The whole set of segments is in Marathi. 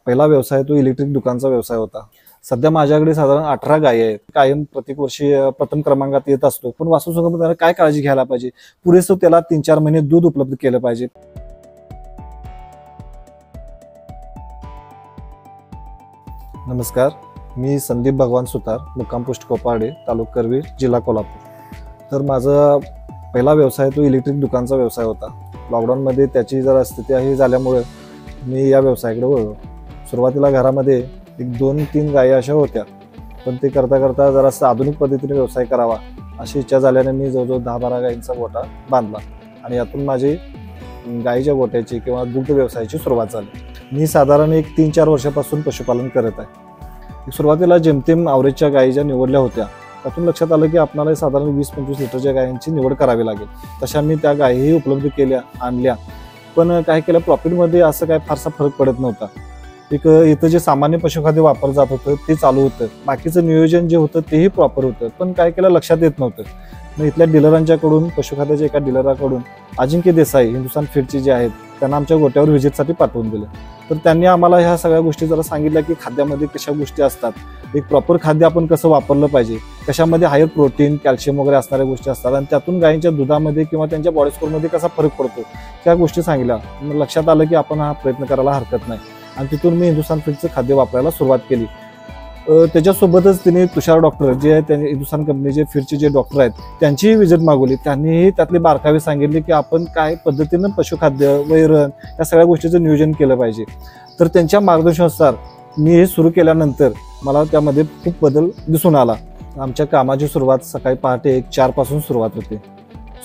पहिला व्यवसाय तो इलेक्ट्रिक दुकानचा व्यवसाय होता। सध्या माझ्याकडे साधारण 18 गायी आहेत। कायम प्रत्येक वर्षी प्रथम क्रमांकात येत असतो, पण वासुसंगोपनाला काय काळजी घ्यायला पाहिजे, पुरेसं त्याला 3-4 महिने दूध उपलब्ध केलं पाहिजे। नमस्कार, मी संदीप भगवान सुतार, मुक्काम पोस्ट कोपारडे, तालुका करवीर, जिल्हा कोल्हापूर। तर माझा पहिला व्यवसाय तो इलेक्ट्रिक दुकानचा व्यवसाय होता। लॉकडाऊनमध्ये त्याची जरा स्थिती ही झाल्यामुळे मी या व्यवसायाकडे वळलो। सुरुवातीला घरामध्ये 1-2-3 गायी अशा होत्या, पण ते करता करता जरासा आधुनिक पद्धतीने व्यवसाय करावा अशी इच्छा झाल्याने मी जवळजवळ 10-12 गायींचा गोठा बांधला आणि यातून माझी गायीच्या गोठ्याची किंवा दुग्ध व्यवसायाची सुरुवात झाली। मी साधारण 3-4 वर्षापासून पशुपालन करत आहे। सुरुवातीला जेमतेम ॲव्हरेजच्या गायी ज्या निवडल्या होत्या, त्यातून लक्षात आलं की आपल्याला साधारण 20-25 लिटरच्या गायींची निवड करावी लागेल। तशा मी त्या गायीही उपलब्ध केल्या, आणल्या, पण काय केलं, प्रॉफिटमध्ये असं काय फारसा फरक पडत नव्हता। इथं जे सामान्य पशुखाद्य वापर जात होतं ते चालू होतं, बाकीचं नियोजन जे होतं तेही प्रॉपर होतं, पण काय केलं लक्षात येत नव्हतं। मग इथल्या डीलरांच्याकडून, पशुखाद्याच्या एका डीलराकडून अजिंक्य देसाई हिंदुस्थान फीडचे जे आहेत त्यांना आमच्या गोट्यावर व्हिजिटसाठी पाठवून दिलं। तर त्यांनी आम्हाला ह्या सगळ्या गोष्टी जरा सांगितल्या की खाद्यामध्ये कशा गोष्टी असतात, एक प्रॉपर खाद्य आपण कसं वापरलं पाहिजे, कशामध्ये हायर प्रोटीन, कॅल्शियम वगैरे असणाऱ्या गोष्टी असतात आणि त्यातून गायींच्या दुधामध्ये किंवा त्यांच्या बॉडी स्कोरमध्ये कसा फरक पडतो त्या गोष्टी सांगितल्या। मग लक्षात आलं की आपण हा प्रयत्न करायला हरकत नाही आणि तिथून मी हिंदुस्थान फीडचं खाद्य वापरायला सुरुवात केली। त्याच्यासोबतच तिने तुषार डॉक्टर जे आहेत, त्यांनी हिंदुस्थान कंपनीचे फीडचे जे डॉक्टर आहेत त्यांचीही व्हिजिट मागवली। त्यांनीही त्यातले बारकावे सांगितले की आपण काय पद्धतीनं पशुखाद्य, वैरण या सगळ्या गोष्टीचं नियोजन केलं पाहिजे। तर त्यांच्या मार्गदर्शनानुसार मी हे सुरू केल्यानंतर मला त्यामध्ये खूप बदल दिसून आला। आमच्या कामाची सुरुवात सकाळी पहाटे 4 पासून सुरुवात होते।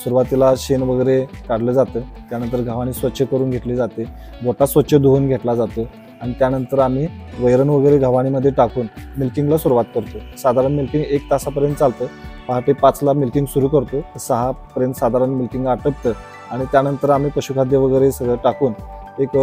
सुरुवातीला शेण वगैरे काढलं जातं, त्यानंतर गव्हाणी स्वच्छ करून घेतली जाते, गोठा स्वच्छ धुवून घेतला जातो आणि त्यानंतर आम्ही वैरण वगैरे गव्हाणीमध्ये टाकून मिल्किंगला सुरुवात करतो। साधारण मिल्किंग 1 तासापर्यंत चालतं। पहाटे 5ला मिल्किंग सुरू करतो, 6 पर्यंत साधारण मिल्किंग आटपतं आणि त्यानंतर आम्ही पशुखाद्य वगैरे सगळं टाकून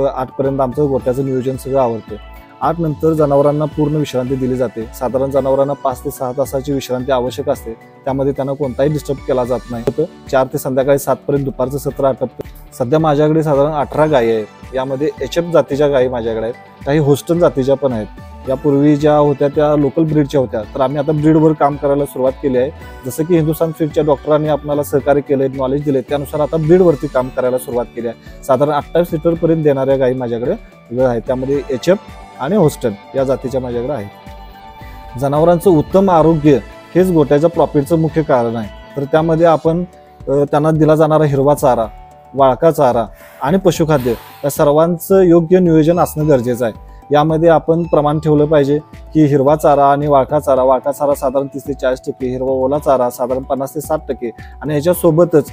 8 पर्यंत आमचं गोठ्याचं नियोजन सगळं आवरतं। 8 नंतर जनावरांना पूर्ण विश्रांती दिली जाते। साधारण जनावरांना 5 ते 6 तासाची विश्रांती आवश्यक असते, त्यामध्ये त्यांना कोणताही डिस्टर्ब केला जात नाही। 4 ते संध्याकाळी 7 पर्यंत दुपारचं सत्र आटपतं। सध्या माझ्याकडे साधारण 18 गायी आहेत। यामध्ये HF जातीच्या गायी माझ्याकडे आहेत, काही होस्टन जातीच्या पण आहेत। यापूर्वी ज्या होत्या त्या लोकल ब्रीडच्या होत्या, तर आम्ही आता ब्रीडवर काम करायला सुरुवात केली आहे। जसं की हिंदुस्थान फीडच्या डॉक्टरांनी आपल्याला सहकार्य केले, नॉलेज दिले, त्यानुसार आता ब्रीडवरती काम करायला सुरुवात केली आहे। साधारण 28 लिटरपर्यंत देणाऱ्या गायी माझ्याकडे आहेत, त्यामध्ये HF आणि होस्टन या जातीच्या माझ्याकडे आहेत। जनावरांचं उत्तम आरोग्य हेच गोट्याच्या प्रॉफिटचं मुख्य कारण आहे। तर त्यामध्ये आपण त्यांना दिला जाणारा हिरवा चारा, वाळका चारा आणि पशुखाद्य या सर्वांचं योग्य नियोजन असणं गरजेचं आहे। यामध्ये आपण प्रमाण ठेवलं पाहिजे की हिरवा चारा आणि वाळका चारा साधारण 30 ते 40%, हिरवा ओला चारा साधारण 50 ते 60% आणि याच्यासोबतच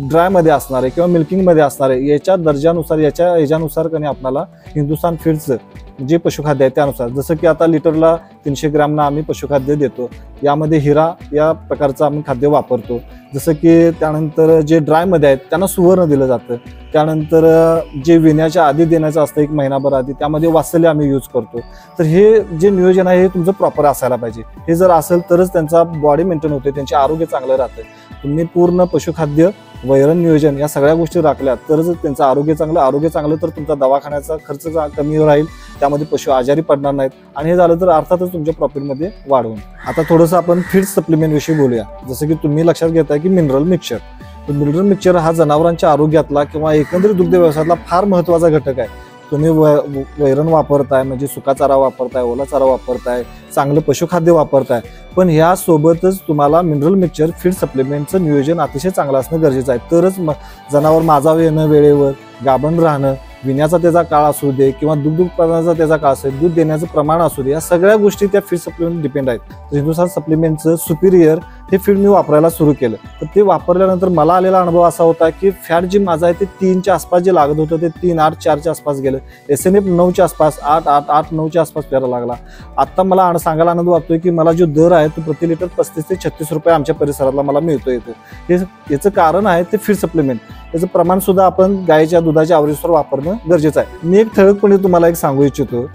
ड्रायमध्ये असणारे किंवा मिल्किंगमध्ये असणारे याच्या दर्जानुसार, याच्या ह्याच्यानुसार कधी आपल्याला हिंदुस्थान फीडचं जे पशुखाद्य आहे त्यानुसार, जसं की आता लिटरला 300 ग्रॅमना आम्ही पशुखाद्य देतो। यामध्ये हिरा या प्रकारचं आम्ही खाद्य वापरतो। जसं की त्यानंतर जे ड्रायमध्ये आहेत त्यांना सुवर्ण दिलं जातं। त्यानंतर जे विण्याच्या आधी देण्याचं असतं 1 महिनाभर आधी, त्यामध्ये वासले आम्ही यूज करतो। तर हे जे नियोजन आहे हे तुमचं प्रॉपर असायला पाहिजे। हे जर असेल तरच त्यांचा बॉडी मेंटेन होते, त्यांचे आरोग्य चांगलं राहतं। तुम्ही पूर्ण पशुखाद्य, वैरण नियोजन या सगळ्या गोष्टी राखल्या तरच त्यांचं आरोग्य चांगलं तर तुमचा दवाखान्याचा खर्च कमी राहील, त्यामध्ये पशु आजारी पडणार नाहीत आणि हे झालं तर अर्थातच तुमच्या प्रॉफिटमध्ये वाढ होईल। आता थोडंसं आपण फीड सप्लिमेंट विषयी बोलूया। जसं की तुम्ही लक्षात घेताय की मिनरल मिक्सचर, तर मिनरल मिक्सचर हा जनावरांच्या आरोग्यातला किंवा एकंदरीत दुग्ध व्यवसायातला फार महत्त्वाचा घटक आहे। तुम्ही वैरण वापरताय, म्हणजे सुका चारा वापरताय, ओला चारा वापरताय, चांगलं पशुखाद्य वापरताय, पण ह्यासोबतच तुम्हाला मिनरल मिक्सचर, फीड सप्लिमेंटचं नियोजन अतिशय चांगलं असणं गरजेचं आहे। तरच जनावर माजाव येणं, वेळेवर गाभण राहणं, विण्याचा त्याचा काळ असू दे किंवा दूध उत्पादनाचा त्याचा काळ असू दे, दूध देण्याचं प्रमाण असू दे, या सगळ्या गोष्टी त्या फीड सप्लिमेंट डिपेंड आहेत। हिंदुस्थान सप्लिमेंटचं सुपिरियर हे फीड मी वापरायला सुरू केलं। तर ते वापरल्यानंतर मला आलेला अनुभव असा होता की फॅट जे माझं आहे ते 3च्या आसपास जे लागत होतं ते 3, 8, 4च्या आसपास गेलं। SNF 9च्या आसपास, 8, 8, 8, 9च्या आसपास प्यायला लागला। आता मला सांगायला आनंद वाटतोय की मला जो दर आहे तो प्रति लिटर 35 ते 36 रुपये आमच्या परिसरातला मला मिळतोय। याचं कारण आहे ते फीड सप्लिमेंट। याचं प्रमाण सुद्धा आपण गायीच्या दुधाच्या ॲव्हरेजवर वापरणं गरजेचं आहे। मी एक ठळकपणे तुम्हाला एक सांगू इच्छितो,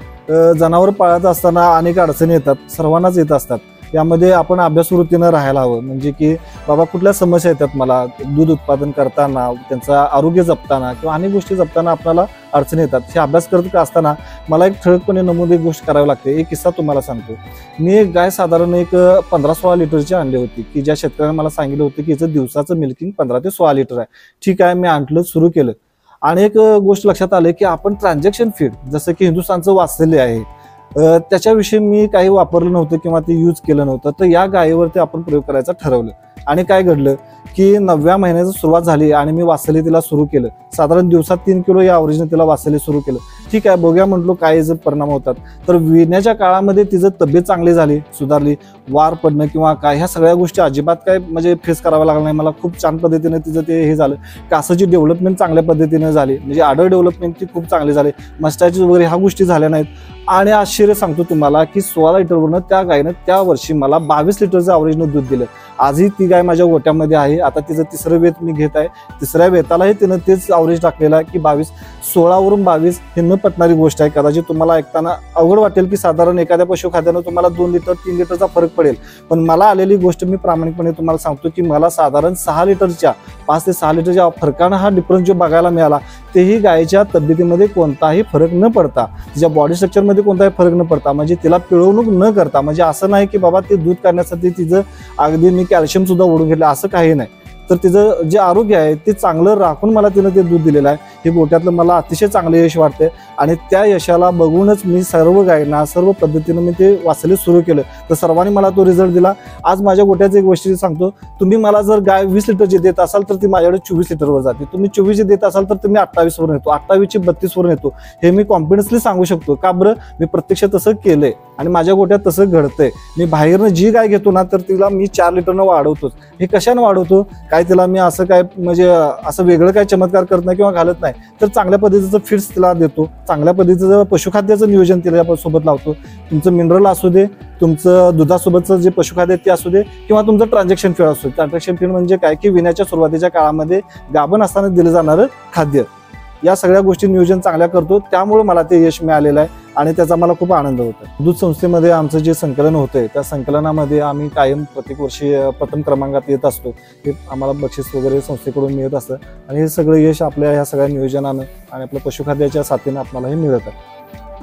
जनावर पाळत असताना अनेक अडचणी येतात, सर्वांनाच येत असतात। यामध्ये आपण अभ्यासवृत्तीनं राहायला हवं, म्हणजे की बाबा कुठल्या समस्या येतात मला दूध उत्पादन करताना, त्यांचं आरोग्य जपताना किंवा अनेक गोष्टी जपताना आपल्याला अडचणी येतात. हे अभ्यास करत असताना मला एक ठळकपणे नमूद एक गोष्ट करावी लागते. एक किस्सा तुम्हाला सांगतो. मी एक गाय साधारण एक 15-16 लिटरची आणली होती, की ज्या शेतकऱ्याने मला सांगितलं होतं की याचं दिवसाचं मिल्किंग 15 ते 16 लिटर आहे. ठीक आहे, मी आणलं, सुरू केलं. आणि एक गोष्ट लक्षात आली की आपण ट्रान्झॅक्शन फीड जसं की हिंदुस्थानचं वाचलेले आहे, त्याच्याविषयी मी काही वापरलं नव्हतं किंवा ते यूज केलं नव्हतं. तर या गायीवरती आपण प्रयोग करायचं ठरवलं. आणि काय घडलं की 9व्या महिन्याची सुरुवात झाली आणि मी वासली तिला सुरू केलं. साधारण दिवसात 3 किलो या अवरेजने तिला वासली सुरू केलं. ठीक आहे, बघूया म्हटलो काय जर परिणाम होतात. तर विण्याच्या काळामध्ये तिचं तब्येत चांगली झाली, सुधारली. वार पडणं किंवा काय ह्या सगळ्या गोष्टी अजिबात काय म्हणजे फेस कराव्या लागल्या नाही मला. खूप छान पद्धतीने तिचं ते हे झालं. कासाची डेव्हलपमेंट चांगल्या पद्धतीने झाली, म्हणजे आडर डेव्हलपमेंट ती खूप चांगली झाली. मस्टाची वगैरे ह्या गोष्टी झाल्या नाहीत. आणि आश्चर्य सांगतो तुम्हाला की 16 लिटरवरनं त्या गायीनं त्या वर्षी मला 22 लिटरचं अवरेजनं दूध दिलं. आजही ती गाय माझ्या गोट्यामध्ये आहे. आता तिचं 3रं वेत मी घेत आहे. 3ऱ्या वेतालाही तिनं तेच अवरेज टाकलेलं आहे की 22. 16 वरून 22 हे न पटणारी गोष्ट आहे. कदाचित तुम्हाला ऐकताना अवघड वाटेल की साधारण एखाद्या पशुखाद्यानं तुम्हाला 2 लिटर 3 लिटरचा फरक पडेल. पण मला आलेली गोष्ट मी प्रामाणिकपणे तुम्हाला सांगतो की मला साधारण 6 लिटरच्या 5 ते 6 लिटरच्या फरकानं हा डिफरन्स जो बघायला मिळाला, तेही गायीच्या तब्येतीमध्ये कोणताही फरक न पडता, तिच्या बॉडी स्ट्रक्चरमध्ये कोणताही फरक न पडता, म्हणजे तिला पिळवणूक न करता. म्हणजे असं नाही की बाबा ते दूध काढण्यासाठी तिचं अगदी मी कॅल्शियम सुद्धा ओढून घेतलं, असं काही नाही. तर तिचं जे आरोग्य आहे ते चांगलं राखून मला तिनं ते दूध दिलेलं आहे. हे गोट्यातलं मला अतिशय चांगलं यश वाटतंय. आणि त्या यशाला बघूनच मी सर्व गायींना सर्व पद्धतीनं मी ते वासले सुरू केलं. तर सर्वांनी मला तो रिझल्ट दिला. आज माझ्या गोट्याचं एक गोष्टी सांगतो, तुम्ही मला जर गाय 20 लिटरची देत असाल तर ती माझ्याकडे 24 लिटरवर जाते. तुम्ही 24 देत असाल तर तुम्ही 28 वरून येतो, 28ची 32 वरून येतो. हे मी कॉन्फिडन्सली सांगू शकतो. का बरं? मी प्रत्यक्ष तसं केलंय आणि माझ्या गोट्यात तसं घडतंय. मी बाहेरनं जी गाय घेतो ना तर तिला मी 4 लिटरनं वाढवतोच. हे कशानं वाढवतो? काय तिला मी असं काय म्हणजे असं वेगळं काय चमत्कार करत नाही किंवा घालत नाही, तर चांगल्या पद्धतीचं फीड्स तिला देतो, चांगल्या पद्धतीचं पशुखाद्याचं नियोजन तिला सोबत लावतो. तुमचं मिनरल असू दे, तुमचं दुधासोबतचं जे पशुखाद्य ते असू दे, किंवा तुमचं ट्रान्झॅक्शन फीड असू दे. ट्रान्झॅक्शन फीड म्हणजे काय की विण्याच्या सुरुवातीच्या काळामध्ये गाभण असताना दिलं जाणारं खाद्य. या सगळ्या गोष्टी नियोजन चांगल्या करतो, त्यामुळे मला ते यश मिळालेलं आहे आणि त्याचा मला खूप आनंद होतो. दूध संस्थेमध्ये आमचं जे संकलन होतंय त्या संकलनामध्ये आम्ही कायम प्रत्येक वर्षी प्रथम क्रमांकात येत असतो. हे आम्हाला बक्षीस वगैरे संस्थेकडून मिळत असतं आणि हे सगळं यश आपल्या ह्या सगळ्या नियोजनानं आणि आपल्या पशुखाद्याच्या साथीनं आपल्याला हे मिळत आहे.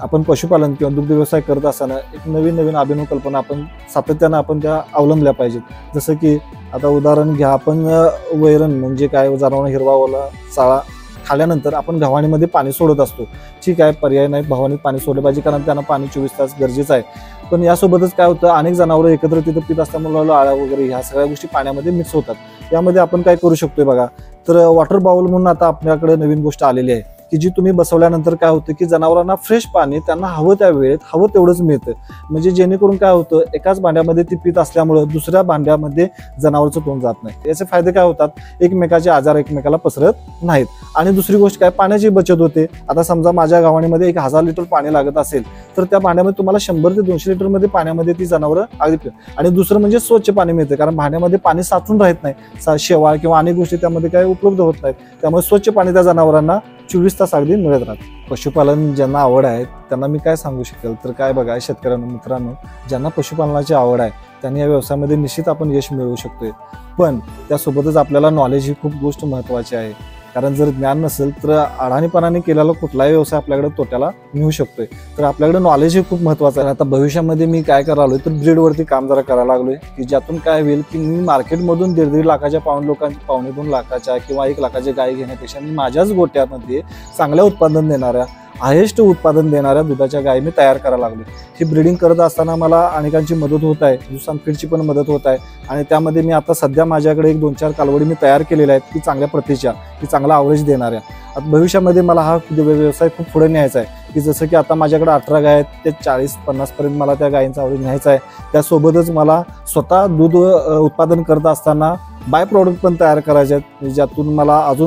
आपण पशुपालन किंवा दुग्ध व्यवसाय करत असताना एक नवीन अभिनव कल्पना आपण सातत्यानं आपण त्या अवलंबल्या पाहिजेत. जसं की आता उदाहरण घ्या, आपण वैरण म्हणजे काय, जनावरांना हिरवा ओला चारा खाल्यानंतर आपण गव्हाणीमध्ये पाणी सोडत असतो. ठीक आहे, पर्याय नाही, गव्हाणीत पाणी सोडलं पाहिजे कारण त्यांना पाणी 24 तास गरजेचं आहे. पण यासोबतच काय होतं, अनेक जनावरं एकत्र तिथं पित असल्यामुळे आळ्या वगैरे ह्या सगळ्या गोष्टी पाण्यामध्ये मिक्स होतात. यामध्ये आपण काय करू शकतोय बघा, तर वॉटर बाउल म्हणून आता आपल्याकडे नवीन गोष्ट आलेली आहे की जी तुम्ही बसवल्यानंतर काय होतं की जनावरांना फ्रेश पाणी त्यांना हवं त्या वेळेत हवं तेवढंच मिळतं. म्हणजे जेणेकरून काय होतं, एकाच भांड्यामध्ये ती पीत असल्यामुळं दुसऱ्या भांड्यामध्ये जनावरचं तोंड जात नाही. याचे फायदे काय होतात, एकमेकाचे आजार एकमेकाला पसरत नाहीत. आणि दुसरी गोष्ट काय, पाण्याची बचत होते. आता समजा माझ्या गावाणीमध्ये 1000 लिटर पाणी लागत असेल तर त्या भांड्यामध्ये तुम्हाला 100 ते 200 लिटरमध्ये पाण्यामध्ये ती जनावरं अगदी. आणि दुसरं म्हणजे स्वच्छ पाणी मिळतं, कारण भांड्यामध्ये पाणी साचून राहत नाही, शेवाळ किंवा अनेक गोष्टी त्यामध्ये काय उपलब्ध होत नाहीत. त्यामुळे स्वच्छ पाणी त्या जनावरांना 24 तास अगदी मिळत राहतं. पशुपालन ज्यांना आवड आहे त्यांना मी काय सांगू शकेल, तर काय बघा शेतकऱ्यांनो, मित्रांनो, ज्यांना पशुपालनाची आवड आहे त्यांनी या व्यवसायामध्ये निश्चित आपण यश मिळवू शकतोय. पण त्यासोबतच आपल्याला नॉलेज ही खूप गोष्ट महत्त्वाची आहे. कारण जर ज्ञान नसेल तर अडाणीपणाने केलेला कुठलाही व्यवसाय आपल्याकडे तोट्याला नेऊ शकतोय. तर आपल्याकडे नॉलेज हे खूप महत्त्वाचं आहे. आता भविष्यामध्ये मी काय करायला लागलोय, तर ब्रीडवरती काम जरा करायला लागलोय की ज्यातून काय होईल की मी मार्केटमधून 1.5 लाखाच्या पावणे 2 लाखाच्या किंवा 1 लाखाच्या गायी घेण्यापेक्षा मी माझ्याच गोट्यामध्ये चांगल्या उत्पादन देणाऱ्या, हायेस्ट उत्पादन देणाऱ्या दुधाच्या गायी मी तयार करायला लागलो. ही ब्रीडिंग करत असताना मला अनेकांची मदत होत आहे, हिंदुस्थान फीडची पण मदत होत आहे. आणि त्यामध्ये मी आता सध्या माझ्याकडे एक 2-4 कालवडी मी तयार केलेल्या आहेत की चांगल्या प्रतीच्या, की चांगला अवरेज देणाऱ्या. आता भविष्यामध्ये मला हा व्यवसाय खूप पुढे न्यायचा आहे की जसं की आता माझ्याकडे 18 गाय आहेत, ते 40-50 पर्यंत मला त्या गायींचा अवरेज न्यायचा आहे. त्यासोबतच मला स्वतः दूध उत्पादन करत असताना बाय प्रॉडक्ट पण तयार करायचे आहेत, ज्यातून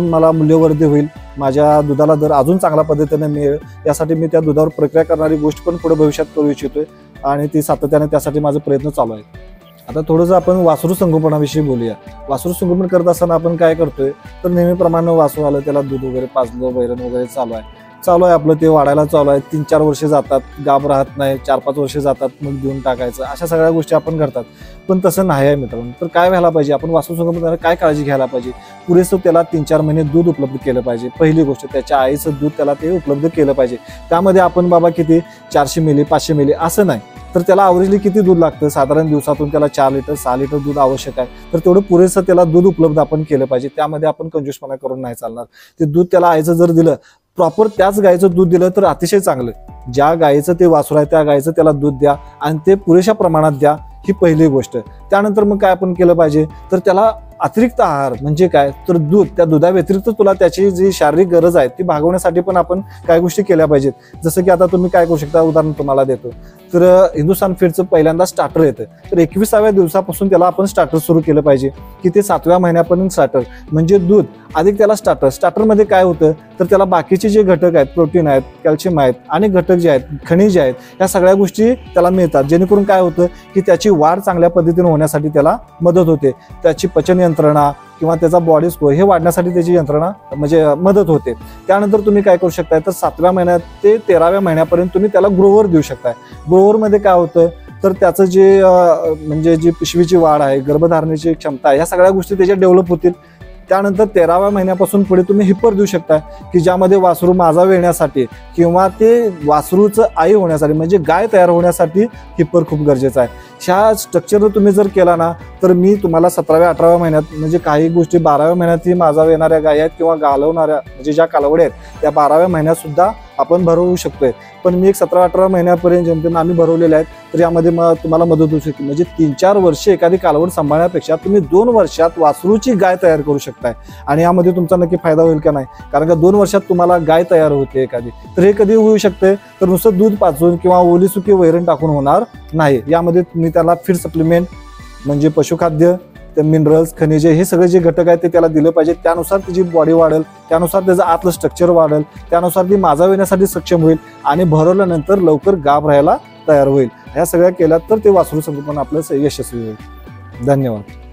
मला मूल्यवर्धी होईल, माझ्या दुधाला दर अजून चांगल्या पद्धतीने मिळेल. यासाठी मी त्या दुधावर प्रक्रिया करणारी गोष्ट पण पुढे भविष्यात करू इच्छितोय आणि ती सातत्याने त्यासाठी माझे प्रयत्न चालू आहेत. आता थोडंसं आपण वासरू संगोपनाविषयी बोलूया. वासरू संगोपन करत असताना आपण काय करतोय, तर नेहमीप्रमाणे वासरू आलं, त्याला दूध वगैरे पाजलं, वैरण वगैरे चालू आहे. चालू आहे आपलं, ते वाढायला चालू आहे, 3-4 वर्षे जातात, गाभ राहत नाही, 4-5 वर्षे जातात, मग देऊन टाकायचं, अशा सगळ्या गोष्टी आपण करतात. पण तसं नाही आहे मित्रांनो. तर काय व्हायला पाहिजे, आपण वासरू संगोपनाला काय काळजी घ्यायला पाहिजे, पुरेसं त्याला 3-4 महिने दूध उपलब्ध केलं पाहिजे. पहिली गोष्ट, त्याच्या आईचं दूध त्याला ते उपलब्ध केलं पाहिजे. त्यामध्ये आपण बाबा किती 400 मिली 500 मिली असं नाही, तर त्याला आवरेजली किती दूध लागतं, साधारण दिवसातून त्याला 4 लिटर 6 लिटर दूध आवश्यक आहे. तर तेवढं पुरेसं त्याला दूध उपलब्ध आपण केलं पाहिजे. त्यामध्ये आपण कंजूसपणा करून नाही चालणार. ते दूध त्याला आईचं जर दिलं, प्रॉपर त्याच गायीचं दूध दिलं तर अतिशय चांगलं. ज्या गायीचं ते वासरू आहे त्या गायीचं त्याला दूध द्या आणि ते पुरेशा प्रमाणात द्या, ही पहिली गोष्ट. त्यानंतर मग काय आपण केलं पाहिजे, तर त्याला अतिरिक्त आहार म्हणजे काय, तर दूध, त्या दुधा व्यतिरिक्त तुला त्याची जी शारीरिक गरज आहे ती भागवण्यासाठी पण आपण काय गोष्टी केल्या पाहिजेत. जसं की आता तुम्ही काय करू शकता, उदाहरण तुम्हाला देतो. तर हिंदुस्थान फीडचं पहिल्यांदा स्टार्टर येतं, तर 21व्या दिवसापासून त्याला आपण स्टार्टर सुरू केलं पाहिजे, की ते 7व्या महिन्यापर्यंत स्टार्टर म्हणजे दूध अधिक त्याला स्टार्टरमध्ये काय होतं, तर त्याला बाकीचे जे घटक आहेत, प्रोटीन आहेत, कॅल्शियम आहेत आणि घटक जे आहेत, खनिज आहेत, या सगळ्या गोष्टी त्याला मिळतात. जेणेकरून काय होतं की त्याची वाढ चांगल्या पद्धतीने होण्यासाठी त्याला मदत होते. त्याची पचन यंत्रणा किंवा त्याचा बॉडी स्कोअर हे वाढण्यासाठी त्याची यंत्रणा म्हणजे मदत होते. त्यानंतर तुम्ही काय करू शकताय, तर 7व्या महिन्यात ते 13व्या महिन्यापर्यंत तुम्ही त्याला ग्रोवर देऊ शकताय. ग्रोवरमध्ये काय होतं, तर त्याचं जे म्हणजे जी पिशवीची वाढ आहे, गर्भधारणेची क्षमता आहे, ह्या सगळ्या गोष्टी त्याच्या डेव्हलप होतील. त्यानंतर 13व्या महिन्यापासून पुढे तुम्ही हिप्पर देऊ शकता, की ज्यामध्ये वासरू माझा येण्यासाठी किंवा ते वासरूचं आई होण्यासाठी म्हणजे गाय तयार होण्यासाठी हिप्पर खूप गरजेचं आहे. ह्या स्ट्रक्चर तुम्ही जर केला ना, तर मी तुम्हाला 17व्या-18व्या महिन्यात म्हणजे काही गोष्टी 12व्या महिन्यातही माझा येणाऱ्या गाय आहेत किंवा घालवणाऱ्या म्हणजे ज्या कालावड्या आहेत त्या 12व्या महिन्यात सुद्धा आपण भरवू शकतोय. पण मी एक 17-18 महिन्यापर्यंत जेमतेम आम्ही भरवलेले आहेत, तर यामध्ये तुम्हाला मदत होऊ शकते. म्हणजे 3-4 वर्षे एखादी कालावड सांभाळण्यापेक्षा तुम्ही 2 वर्षात वासरूची गाय तयार करू शकताय. आणि यामध्ये तुमचा नक्की फायदा होईल का नाही, कारण का 2 वर्षात तुम्हाला गाय तयार होते एखादी, तर हे कधी होऊ शकते, तर नुसतं दूध पाजून किंवा ओली सुकी वैरण टाकून होणार नाही. यामध्ये तुम्ही त्याला फीड सप्लिमेंट म्हणजे पशुखाद्य, ते मिनरल्स, खनिजे हे सगळे जे घटक आहेत ते त्याला दिलं पाहिजे. त्यानुसार त्याची बॉडी वाढेल, त्यानुसार त्याचं आतलं स्ट्रक्चर वाढेल, त्यानुसार ती माझा येण्यासाठी सक्षम होईल आणि भरवल्यानंतर लवकर गाभ राहायला तयार होईल. ह्या सगळ्या केल्या तर ते वासरू संगोपन आपलं यशस्वी होईल. धन्यवाद.